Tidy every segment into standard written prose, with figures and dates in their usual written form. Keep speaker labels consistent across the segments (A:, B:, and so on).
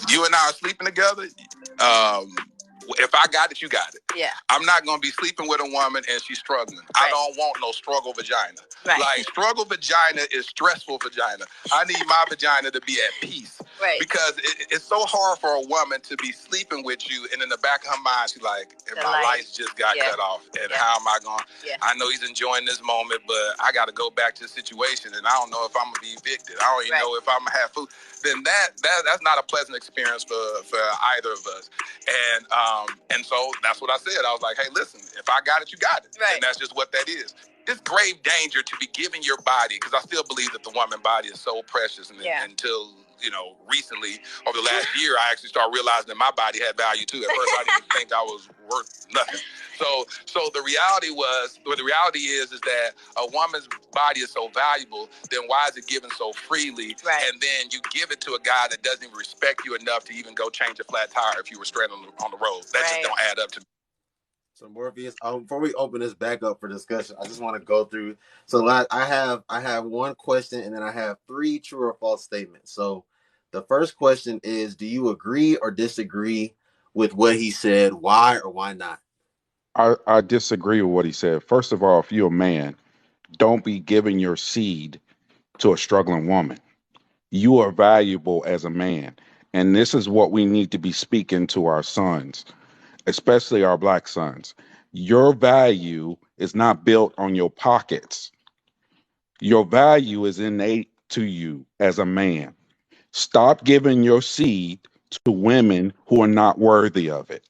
A: you and I are sleeping together, if I got it, you got it.
B: Yeah.
A: I'm not going to be sleeping with a woman and she's struggling. Right. I don't want no struggle vagina.
B: Right.
A: Like, struggle vagina is stressful vagina. I need my vagina to be at peace.
B: Right.
A: Because it's so hard for a woman to be sleeping with you, and in the back of her mind, she's like, my lights just got cut off, and how am I going? Yeah. I know he's enjoying this moment, but I got to go back to the situation, and I don't know if I'm going to be evicted. I don't even know if I'm going to have food. Then that's not a pleasant experience for either of us. And so that's what I said. I was like, hey, listen, if I got it, you got it. Right. And that's just what that is. It's grave danger to be giving your body, because I still believe that the woman body is so precious, and until recently, over the last year, I actually started realizing that my body had value too. At first, I didn't think I was worth nothing. So the reality is that a woman's body is so valuable. Then why is it given so freely?
B: Right.
A: And then you give it to a guy that doesn't even respect you enough to even go change a flat tire if you were stranded on the road. That just don't add up to me.
C: So Morpheus, before we open this back up for discussion, I just want to go through. So I have one question, and then I have 3 true or false statements. So the first question is, do you agree or disagree with what he said? Why or why not?
D: I disagree with what he said. First of all, if you're a man, don't be giving your seed to a struggling woman. You are valuable as a man. And this is what we need to be speaking to our sons, especially our black sons. Your value is not built on your pockets. Your value is innate to you as a man. Stop giving your seed to women who are not worthy of it.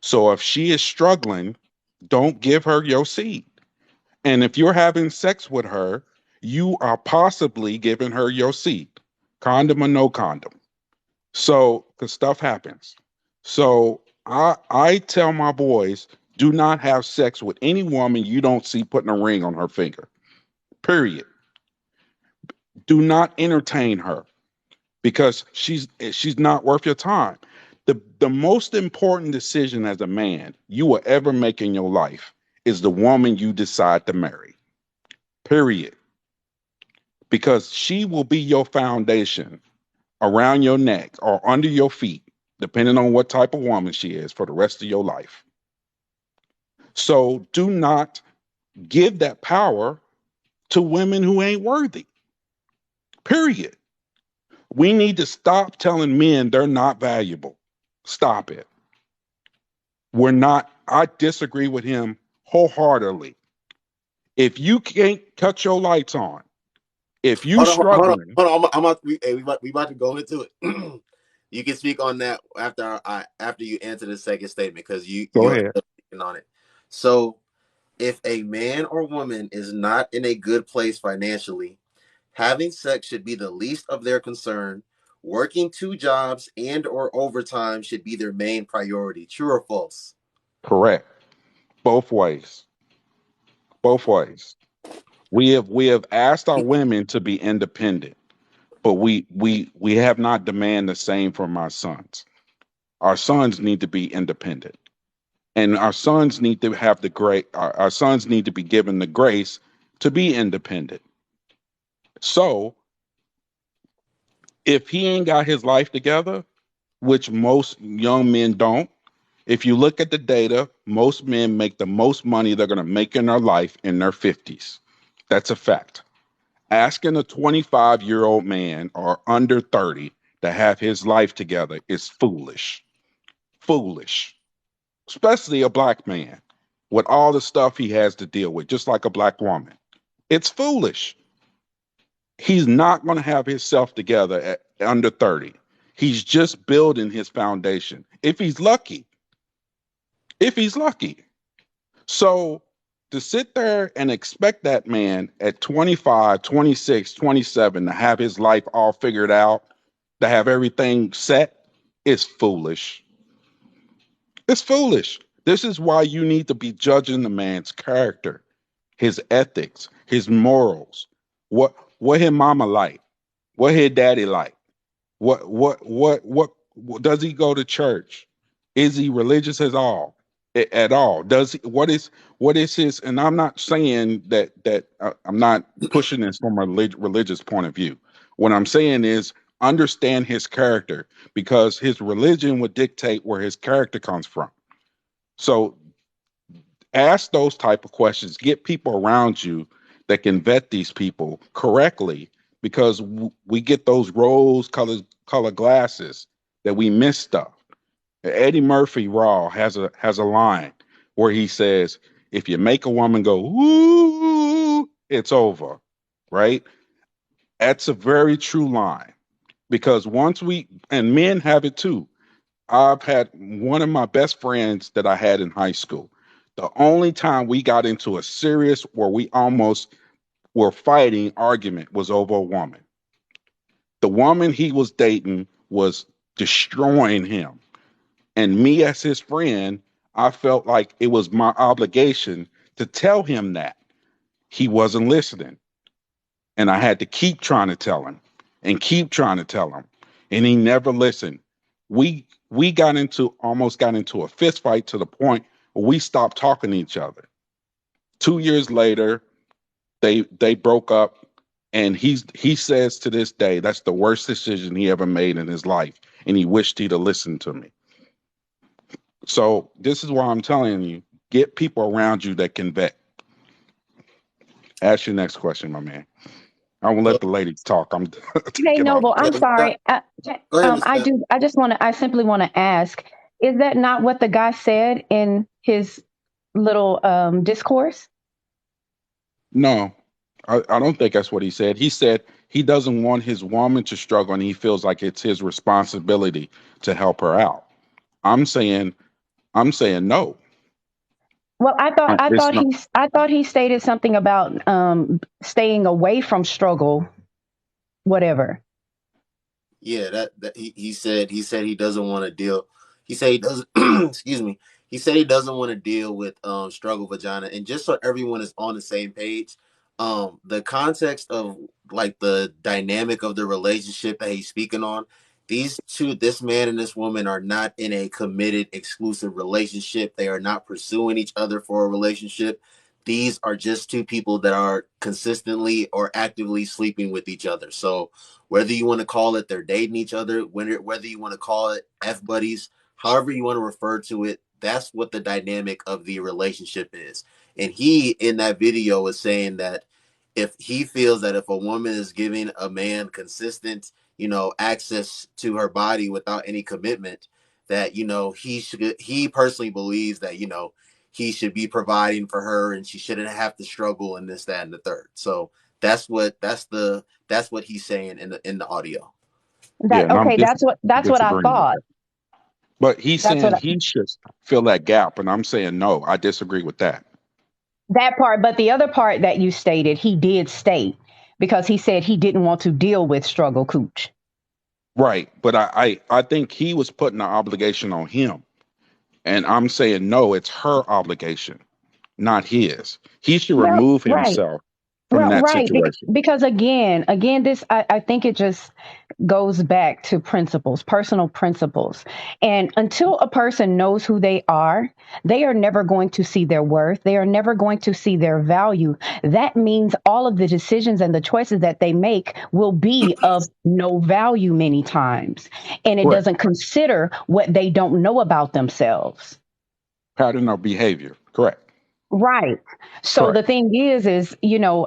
D: So if she is struggling, don't give her your seed. And if you're having sex with her, you are possibly giving her your seed, condom or no condom. So, because stuff happens. So I tell my boys, do not have sex with any woman you don't see putting a ring on her finger. Period. Do not entertain her, because she's not worth your time. The most important decision as a man you will ever make in your life is the woman you decide to marry. Period. Because she will be your foundation around your neck or under your feet, depending on what type of woman she is, for the rest of your life. So do not give that power to women who ain't worthy. Period. We need to stop telling men they're not valuable. Stop it. I disagree with him wholeheartedly. If you can't cut your lights on, if you struggling,
C: hold on, we about to go into it. You can speak on that after you answer the second statement, because you
D: go ahead
C: on it. So, if a man or woman is not in a good place financially, having sex should be the least of their concern. Working 2 jobs and or overtime should be their main priority. True or false?
D: Correct. Both ways. Both ways. We have asked our women to be independent, but we have not demanded the same from our sons. Our sons need to be independent, and our sons need to have our sons need to be given the grace to be independent. So if he ain't got his life together, which most young men don't, if you look at the data, most men make the most money they're going to make in their life in their 50s. That's a fact. Asking a 25-year-old man or under 30 to have his life together is foolish. Foolish. Especially a black man with all the stuff he has to deal with, just like a black woman. It's foolish. He's not going to have himself together at under 30. He's just building his foundation. If he's lucky. So to sit there and expect that man at 25, 26, 27 to have his life all figured out, to have everything set, is foolish. It's foolish. This is why you need to be judging the man's character, his ethics, his morals. What his mama like? What his daddy like? What does he go to church? Is he religious at all? Does he, what is his? And I'm not saying that I'm not pushing this from a religious point of view. What I'm saying is, understand his character, because his religion would dictate where his character comes from. So ask those type of questions. Get people around you that can vet these people correctly, because we get those rose colored glasses that we miss stuff. Eddie Murphy Raw has a line where he says, if you make a woman go woo, it's over, right? That's a very true line, because once and men have it too. I've had one of my best friends that I had in high school. The only time we got into a serious, where we almost were fighting argument, was over a woman. The woman he was dating was destroying him. And me, as his friend, I felt like it was my obligation to tell him that. He wasn't listening. And I had to keep trying to tell him and keep trying to tell him. And he never listened. We almost got into a fist fight, to the point where we stopped talking to each other. 2 years later, they broke up, and he says to this day that's the worst decision he ever made in his life, and he wished he'd have listened to me. So this is why I'm telling you, get people around you that can vet. Ask your next question, my man. I won't let the ladies talk. I'm
B: Hey, Noble, I'm sorry.
C: Go ahead,
B: I simply want to ask, is that not what the guy said in his little discourse?
D: No, I don't think that's what he said. He said he doesn't want his woman to struggle, and he feels like it's his responsibility to help her out. I'm saying no.
B: Well, I thought he stated something about staying away from struggle, whatever.
C: Yeah, that he said he doesn't want to deal. He said he doesn't. Excuse me. He said he doesn't want to deal with struggle vagina. And just so everyone is on the same page, the context of like the dynamic of the relationship that he's speaking on, this man and this woman, are not in a committed, exclusive relationship. They are not pursuing each other for a relationship. These are just two people that are consistently or actively sleeping with each other. So whether you want to call it they're dating each other, whether you want to call it F buddies, however you want to refer to it, that's what the dynamic of the relationship is. And he, in that video, is saying that if he feels that if a woman is giving a man consistent, access to her body without any commitment, that, he personally believes that, he should be providing for her and she shouldn't have to struggle in this, that, and the third. So that's what he's saying in the audio.
B: That's what I thought.
D: But he's saying he should fill that gap, and I'm saying no, I disagree with that.
B: That part, but the other part that you stated, he did state, because he said he didn't want to deal with struggle cooch.
D: Right, but I think he was putting the obligation on him, and I'm saying no, it's her obligation, not his. He should remove himself from that situation.
B: Because again, this I think it just goes back to personal principles. And until a person knows who they are never going to see their worth. They are never going to see their value. That means all of the decisions and the choices that they make will be of no value many times. And it doesn't consider what they don't know about themselves.
D: Pattern of behavior. Correct.
B: Right. So the thing is,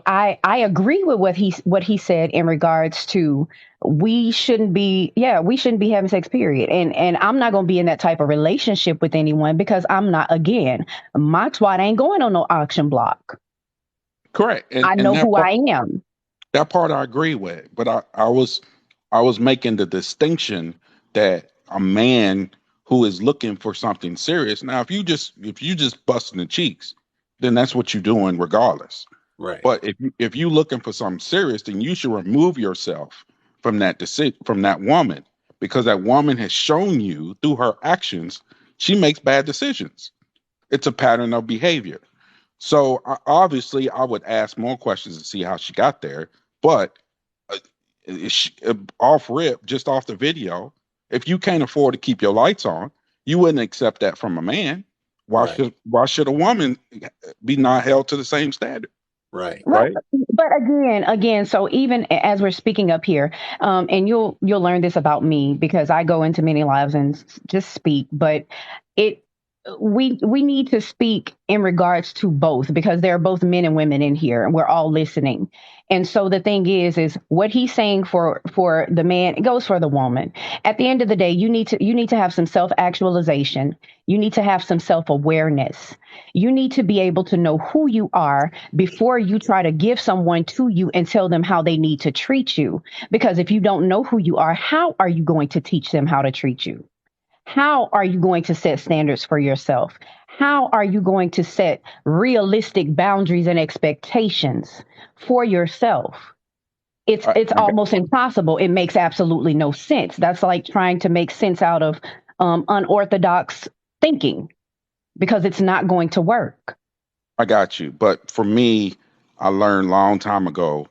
B: I agree with what he said in regards to we shouldn't be having sex, period. And I'm not going to be in that type of relationship with anyone, because I'm not, again, my twat ain't going on no auction block.
D: Correct.
B: I know who I am.
D: That part I agree with, but I was making the distinction that a man who is looking for something serious. Now, if you just busting the cheeks, then that's what you're doing regardless.
C: Right.
D: But if you're looking for something serious, then you should remove yourself from that from that woman, because that woman has shown you through her actions, she makes bad decisions. It's a pattern of behavior. So obviously I would ask more questions to see how she got there. But off rip, just off the video, if you can't afford to keep your lights on, you wouldn't accept that from a man. Why should a woman be not held to the same standard?
C: Right.
B: Right. But again, so even as we're speaking up here, and you'll learn this about me because I go into many lives and just speak, but it we need to speak in regards to both because there are both men and women in here and we're all listening. And so the thing is what he's saying for the man, it goes for the woman. At the end of the day, you need to have some self-actualization. You need to have some self-awareness. You need to be able to know who you are before you try to give someone to you and tell them how they need to treat you. Because if you don't know who you are, how are you going to teach them how to treat you? How are you going to set standards for yourself? How are you going to set realistic boundaries and expectations for yourself? It's almost impossible. It makes absolutely no sense. That's like trying to make sense out of unorthodox thinking because it's not going to work.
D: I got you. But for me, I learned a long time ago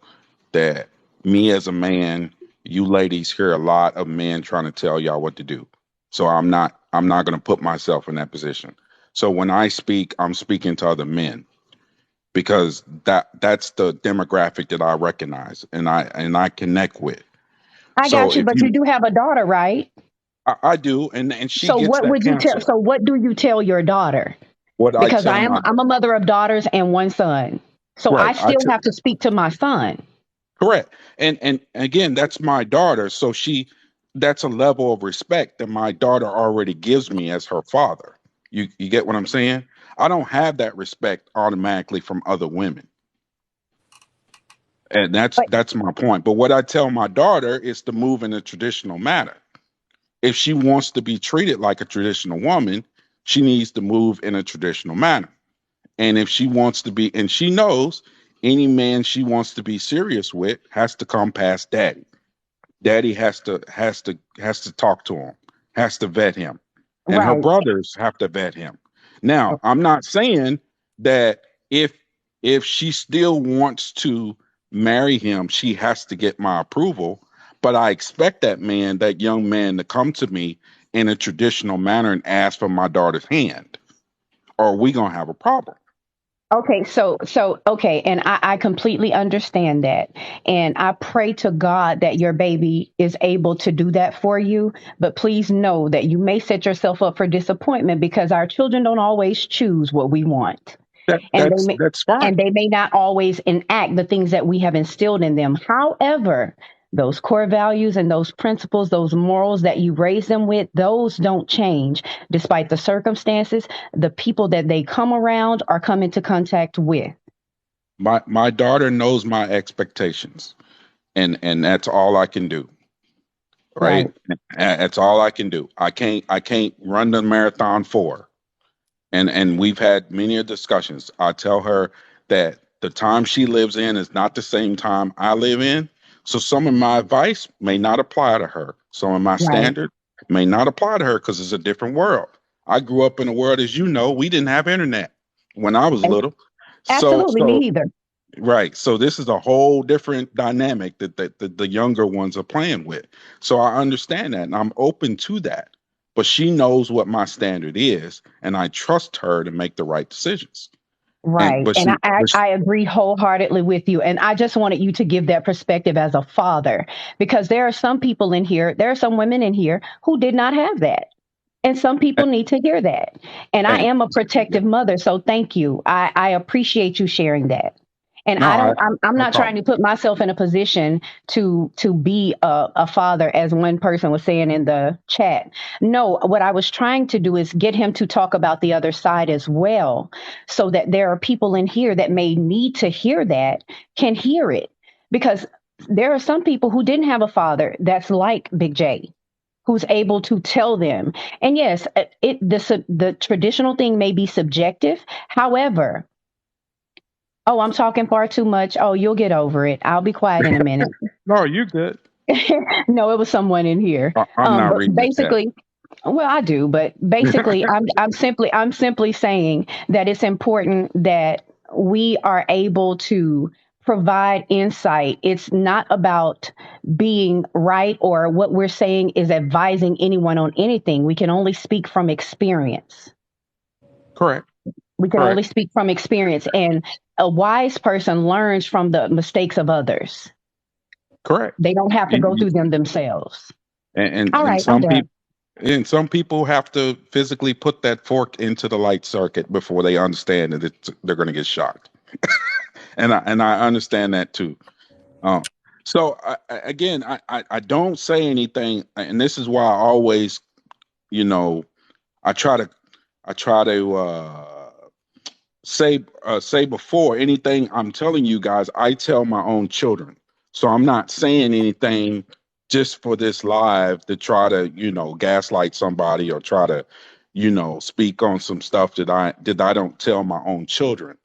D: that me as a man, you ladies hear a lot of men trying to tell y'all what to do. So I'm not going to put myself in that position. So when I speak, I'm speaking to other men because that's the demographic that I recognize and I connect with.
B: I
D: So
B: got you,
D: if
B: but you
D: you
B: do have a daughter, right?
D: I do and she
B: So
D: gets
B: what
D: that
B: would you tell?
D: counseling.
B: So what do you tell your daughter?
D: What I
B: Because
D: tell my
B: I'm a mother of daughters and one son. So I
D: right,
B: still have to speak to my son.
D: correct. And again, that's my daughter. So that's a level of respect that my daughter already gives me as her father. You get what I'm saying? I don't have that respect automatically from other women. And that's
B: But
D: that's my point. But what I tell my daughter is to move in a traditional manner. If she wants to be treated like a traditional woman, she needs to move in a traditional manner. And if she wants to be, and she knows any man she wants to be serious with has to come past daddy. Daddy has to talk to him, has to vet him, and her
B: right.
D: brothers have to vet him. Now, I'm not saying that if she still wants to marry him, she has to get my approval, but I expect that young man to come to me in a traditional manner and ask for my daughter's hand, or we gonna have a problem.
B: Okay, so okay, and I completely understand that. And I pray to God that your baby is able to do that for you. But please know that you may set yourself up for disappointment because our children don't always choose what we want.
D: That
B: And they
D: that's
B: may
D: that's fine.
B: and they may not always enact the things that we have instilled in them. However, those core values and those principles, those morals that you raise them with, those don't change despite the circumstances, the people that they come around or come into contact with.
D: My daughter knows my expectations, and that's all I can do. Right?
B: Right.
D: That's all I can do. I can't run the marathon for her. And we've had many discussions. I tell her that the time she lives in is not the same time I live in. So some of my advice may not apply to her. Some of my
B: Right.
D: standards may not apply to her because it's a different world. I grew up in a world, as you know, we didn't have internet when I was
B: And
D: little. So
B: absolutely, me
D: so
B: either.
D: right. So this is a whole different dynamic that the younger ones are playing with. So I understand that and I'm open to that. But she knows what my standard is, and I trust her to make the right decisions. And
B: Right.
D: but
B: And
D: she, but she
B: I agree wholeheartedly with you. And I just wanted you to give that perspective as a father, because there are some people in here, there are some women in here who did not have that. And some people need to hear that. And I
D: and
B: am a
D: yeah,
B: protective mother. So thank you. I appreciate you sharing that. And
D: no,
B: I'm
D: no
B: not trying
D: problem.
B: to put myself in a position to be a father, as one person was saying in the chat. No, what I was trying to do is get him to talk about the other side as well, so that there are people in here that may need to hear that, can hear it. Because there are some people who didn't have a father that's like Big J, who's able to tell them. And yes, the traditional thing may be subjective. However, oh, I'm talking far too much. Oh, you'll get over it. I'll be quiet in a minute.
D: No, you're good.
B: No, it was someone in here.
D: I'm not
B: But
D: reading the chat.
B: basically, well, I do, but basically, I'm simply saying that it's important that we are able to provide insight. It's not about being right, or what we're saying is advising anyone on anything. We can only speak from experience.
D: Correct.
B: We can only
D: Correct.
B: speak from experience. And a wise person learns from the mistakes of others.
D: Correct.
B: They don't have to go through them themselves. All right,
D: some people, and some people have to physically put that fork into the light circuit before they understand that they're going to get shocked. And I understand that too. So again, I don't say anything, and this is why I always, I try to say before anything I'm telling you guys, I tell my own children. So I'm not saying anything just for this live to try to, gaslight somebody or try to, speak on some stuff that I don't tell my own children.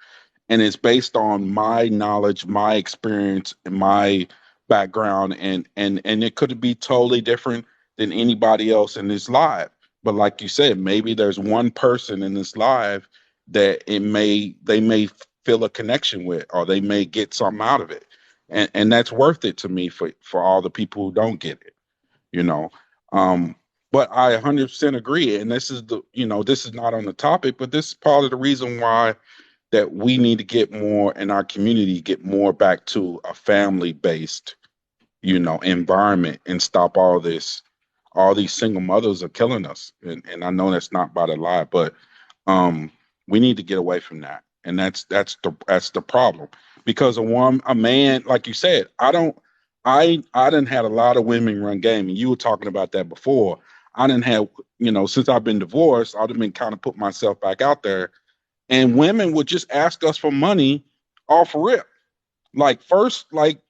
D: And it's based on my knowledge, my experience, and my background, and it could be totally different than anybody else in this live. But like you said, maybe there's one person in this live that they may feel a connection with, or they may get something out of it, and that's worth it to me for all the people who don't get it, you know. But I 100% agree, and this is this is not on the topic, but this is part of the reason why that we need to get more in our community, get more back to a family based, environment, and stop all this. All these single mothers are killing us, and I know that's not by the lie, but we need to get away from that, and that's the problem. Because a man, like you said, I didn't had a lot of women run game, and you were talking about that before. I didn't have, since I've been divorced, I've been kind of put myself back out there, and women would just ask us for money off rip, like first, like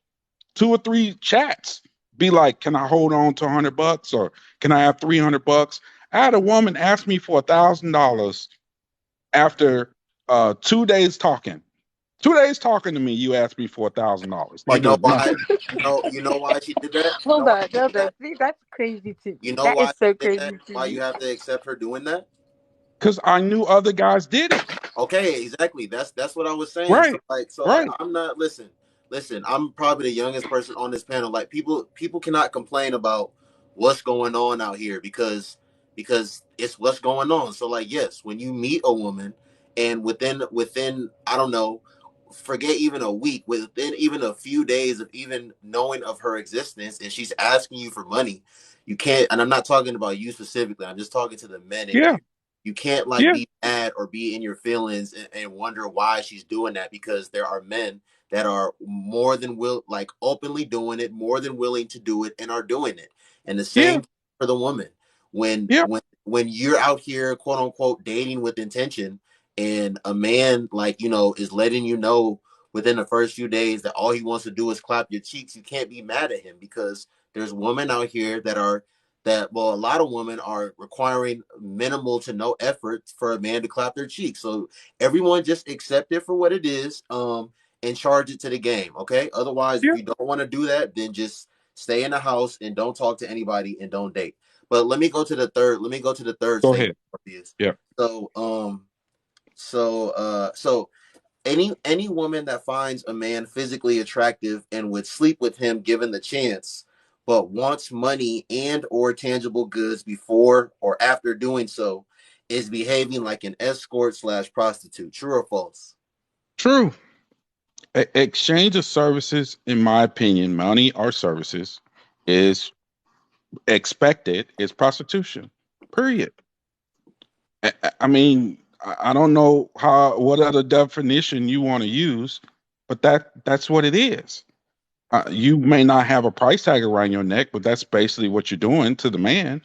D: 2 or 3 chats, be like, "Can I hold on to $100, or can I have $300?" I had a woman ask me for $1,000 after 2 days talking. 2 days talking to me, you asked me for $1,000.
C: Like, why? You know why she did that?
E: Hold on. See, that's crazy too.
C: You know
E: that
C: why
E: is so crazy.
C: Why you have to accept her doing that?
D: Because I knew other guys did it.
C: Okay, exactly. That's what I was saying.
D: Right.
C: Right. I'm not listen. I'm probably the youngest person on this panel. Like, people cannot complain about what's going on out here because it's what's going on. So, like, yes, when you meet a woman and within I don't know, forget even a week, within even a few days of even knowing of her existence, and she's asking you for money, you can't. And I'm not talking about you specifically. I'm just talking to the men.
D: Yeah.
C: You can't be mad or be in your feelings and wonder why she's doing that, because there are men that are more than openly doing it, more than willing to do it, and are doing it. And the same for the woman. When you're out here, quote unquote, dating with intention, and a man is letting you know within the first few days that all he wants to do is clap your cheeks, you can't be mad at him, because there's women out here a lot of women are requiring minimal to no effort for a man to clap their cheeks. So everyone just accept it for what it is, and charge it to the game. Okay. Otherwise, if you don't want to do that, then just stay in the house and don't talk to anybody and don't date. But let me go to the third.
D: Go ahead. Yeah.
C: So any woman that finds a man physically attractive and would sleep with him given the chance, but wants money and or tangible goods before or after doing so, is behaving like an escort / prostitute. True or false?
D: True. Exchange of services, in my opinion, money or services, is expected, is prostitution. Period. I mean, I don't know what other definition you want to use, but that's what it is. You may not have a price tag around your neck, but that's basically what you're doing to the man.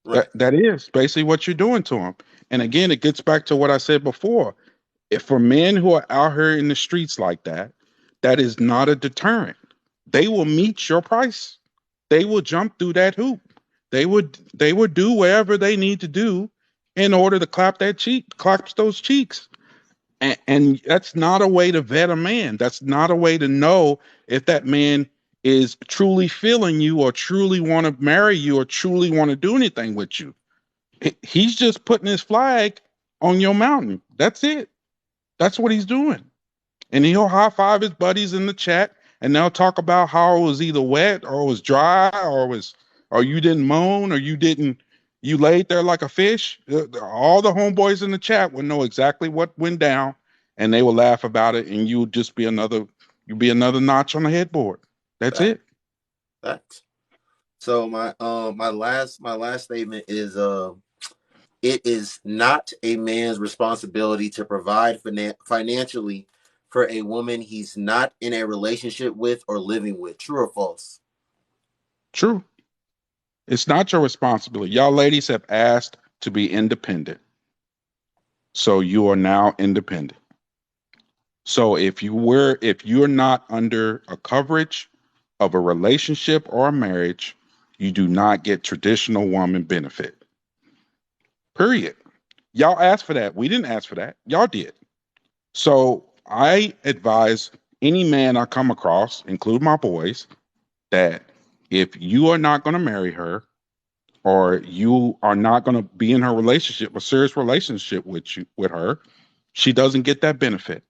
D: Right. That is basically what you're doing to him. And again, it gets back to what I said before. If for men who are out here in the streets like that, that is not a deterrent. They will meet your price. They will jump through that hoop. They would do whatever they need to do in order to clap those cheeks. And that's not a way to vet a man. That's not a way to know if that man is truly feeling you, or truly want to marry you, or truly want to do anything with you. He's just putting his flag on your mountain. That's it. That's what he's doing. And he'll high five his buddies in the chat, and they'll talk about how it was either wet or it was dry, or you didn't moan, or you laid there like a fish. All the homeboys in the chat will know exactly what went down, and they will laugh about it, and you'll just be another notch on the headboard. That's it.
C: Facts. So my last statement is it is not a man's responsibility to provide financially for a woman he's not in a relationship with or living with. True or false?
D: True. It's not your responsibility. Y'all ladies have asked to be independent. So you are now independent. So if you're not under a coverage of a relationship or a marriage, you do not get traditional woman benefit. Period. Y'all asked for that. We didn't ask for that. Y'all did. So I advise any man I come across, include my boys, that if you are not going to marry her, or you are not going to be in her relationship, a serious relationship with her, she doesn't get that benefit.